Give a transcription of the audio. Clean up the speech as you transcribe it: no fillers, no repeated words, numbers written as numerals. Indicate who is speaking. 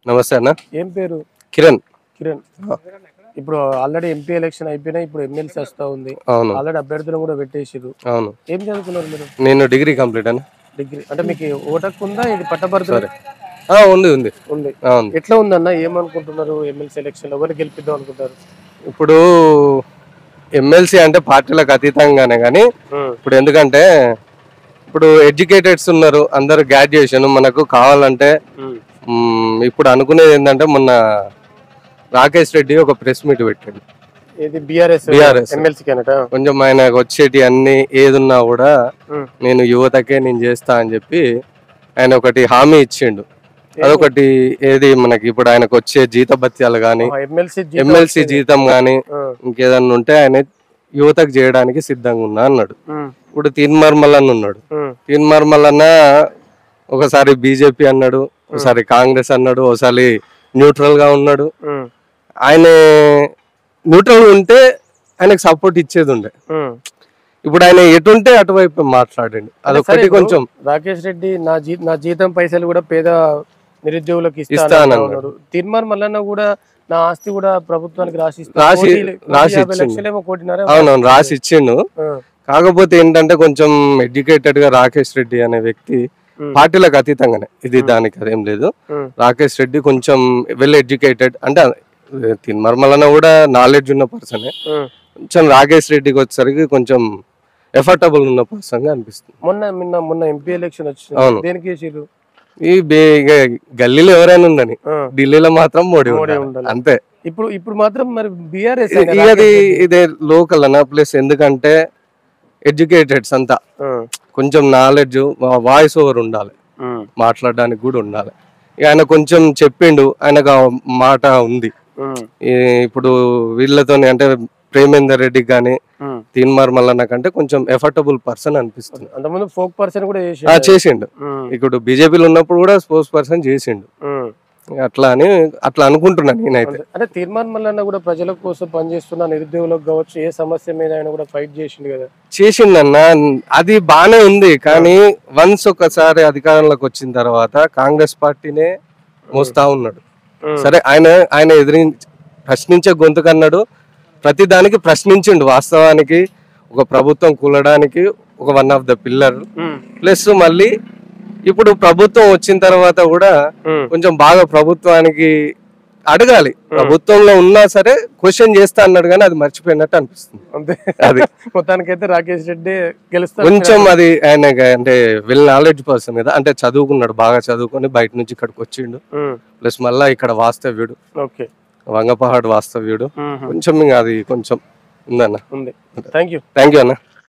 Speaker 1: నమస్తే అన్న.
Speaker 2: ఏం పేరు?
Speaker 1: కిరణ్.
Speaker 2: కిరణ్. ఇప్పుడు ఆల్రెడీ ఎంపీ ఎలక్షన్ అయిపోయినా, ఇప్పుడు ఎమ్మెల్సీ వస్తా ఉంది.
Speaker 1: అవును.
Speaker 2: ఆల్రెడీ అభ్యర్థులు కూడా పెట్టేసిరు.
Speaker 1: అవును.
Speaker 2: ఏం చదువుకున్నారు మీరు?
Speaker 1: నేను డిగ్రీ కంప్లీట్ అన్న.
Speaker 2: డిగ్రీ అంటే మీకు ఓటకు ఉందా? ఇది పట్టభద్రులు
Speaker 1: ఉంది ఉంది
Speaker 2: ఉంది.
Speaker 1: అవును.
Speaker 2: ఎట్లా ఉందన్న? ఏమనుకుంటున్నారు? ఎమ్మెల్సీ ఎలక్షన్ ఎవరు గెలిపిద్దాం అనుకుంటారు?
Speaker 1: ఇప్పుడు ఎమ్మెల్సీ అంటే పార్టీలకు అతీతంగానే కానీ ఇప్పుడు ఎందుకంటే ఇప్పుడు ఎడ్యుకేటెడ్స్ ఉన్నారు, అందరు గ్రాడ్యుయేషన్ మనకు కావాలంటే ఇప్పుడు అనుకునేది ఏంటంటే మొన్న రాకేష్ రెడ్డి ఒక ప్రెస్ మీట్ పెట్టాడు.
Speaker 2: బీఆర్ఎస్ ఎమ్మెల్సీ
Speaker 1: కొంచెం ఆయనకు వచ్చేటి అన్ని ఏదున్నా కూడా నేను యువతకే నేను చేస్తా అని చెప్పి ఆయన ఒకటి హామీ ఇచ్చిండు. అదొకటి ఏది మనకి ఇప్పుడు ఆయనకు వచ్చే జీతభత్యాలు గాని ఎమ్మెల్సీ జీతం గాని ఇంకేదన్నా ఉంటే ఆయన యువతకు చేయడానికి సిద్ధంగా ఉన్నా అన్నాడు. ఇప్పుడు తీన్మార్మల్ ఉన్నాడు. తీన్మార్మల్ ఒకసారి బీజేపీ అన్నాడు, ఒకసారి కాంగ్రెస్ అన్నాడు, ఒకసారి న్యూట్రల్ గా ఉన్నాడు. ఆయన న్యూట్రల్ ఉంటే ఆయనకు సపోర్ట్ ఇచ్చేది ఉండే. ఇప్పుడు ఆయన ఎటుంటే అటువైపు మాట్లాడండి. అదొకటి కొంచెం
Speaker 2: రాకేష్ రెడ్డి నా జీతం పైసలు కూడా పేద నిరుద్యోగులకు ఇస్తా అన్నాడు. తీన్మార్మల్ కూడా నా ఆస్తి కూడా ప్రభుత్వానికి రాసి
Speaker 1: అవునవును రాసి ఇచ్చిండు. కాకపోతే ఏంటంటే కొంచెం ఎడ్యుకేటెడ్ గా రాకేష్ రెడ్డి అనే వ్యక్తి పార్టీలకు అతీతంగానే ఇది దానికి అదేం లేదు. రాకేష్ రెడ్డి కొంచెం వెల్ ఎడ్యుకేటెడ్ అంటే తీన్మార్మల్ కూడా నాలెడ్జ్ ఉన్న పర్సనే. కొంచెం రాకేష్ రెడ్డికి వచ్చేసరికి కొంచెం ఎఫర్టబుల్ ఉన్న పర్సన్ గా అనిపిస్తుంది.
Speaker 2: మొన్న ఎంపీ ఎలక్షన్ వచ్చింది. దేనికి
Speaker 1: ఈ గల్లీలో ఎవరైనా ఉందని, ఢిల్లీలో మాత్రం మోడీ ఉండాలి అంతే.
Speaker 2: ఇప్పుడు మాత్రం మరి బీఆర్ఎస్
Speaker 1: ఇదే లోకల్ అన్న ప్లేస్. ఎందుకంటే ఎడ్యుకేటెడ్స్ అంతా కొంచెం నాలెడ్జ్, వాయిస్ ఓవర్ ఉండాలి, మాట్లాడడానికి కూడా ఉండాలి. ఆయన కొంచెం చెప్పిండు, ఆయనకు మాట ఉంది. ఇప్పుడు వీళ్ళతోని అంటే ప్రేమేందర్ రెడ్డి గాని తీన్మార్మల్ కంటే కొంచెం ఎఫర్టబుల్ పర్సన్ అనిపిస్తుంది.
Speaker 2: అంతకుముందు ఫోక్ పర్సన్ కూడా
Speaker 1: చేసిండు. ఇప్పుడు బీజేపీలో ఉన్నప్పుడు కూడా స్పోర్ట్స్ పర్సన్ చేసిండు. అట్లా అనుకుంటున్నాను నేనైతే.
Speaker 2: అంటే తీన్మార్మల్ కూడా ప్రజల కోసం పనిచేస్తున్న నిరుద్యోగులకు కావచ్చు, ఏ సమస్య మీద ఆయన కూడా ఫైట్ చేసిండు కదా.
Speaker 1: చేసిండన్న, అది బానే ఉంది. కానీ వన్స్ ఒకసారి అధికారంలోకి వచ్చిన తర్వాత కాంగ్రెస్ పార్టీనే మోస్తా ఉన్నాడు. సరే ఆయన ప్రశ్నించే గొంతుకన్నాడు, ప్రతి దానికి ప్రశ్నించిండు. వాస్తవానికి ఒక ప్రభుత్వం కూలడానికి ఒక one of the pillar. Plus మళ్ళీ ఇప్పుడు ప్రభుత్వం వచ్చిన తర్వాత కూడా కొంచెం బాగా ప్రభుత్వానికి అడగాలి. ప్రభుత్వంలో ఉన్నా సరే క్వశ్చన్ చేస్తా అన్నాడు, కానీ అది మర్చిపోయినట్టు అనిపిస్తుంది.
Speaker 2: అంతే. అది మొత్తానికైతే రాకేష్ రెడ్డి గెలుస్తాడు.
Speaker 1: కొంచెం అది ఆయన అంటే వెల్ నాలెడ్జ్ పర్సన్ కదా, అంటే చదువుకున్నాడు, బాగా చదువుకొని బయట నుంచి ఇక్కడికి వచ్చిండు. ప్లస్ మళ్ళా ఇక్కడ వాస్తవ్యుడు, వంగపహాడ్ వాస్తవ్యుడు. కొంచెం అది కొంచెం ఉందన్న.
Speaker 2: థ్యాంక్ యూ
Speaker 1: అన్న.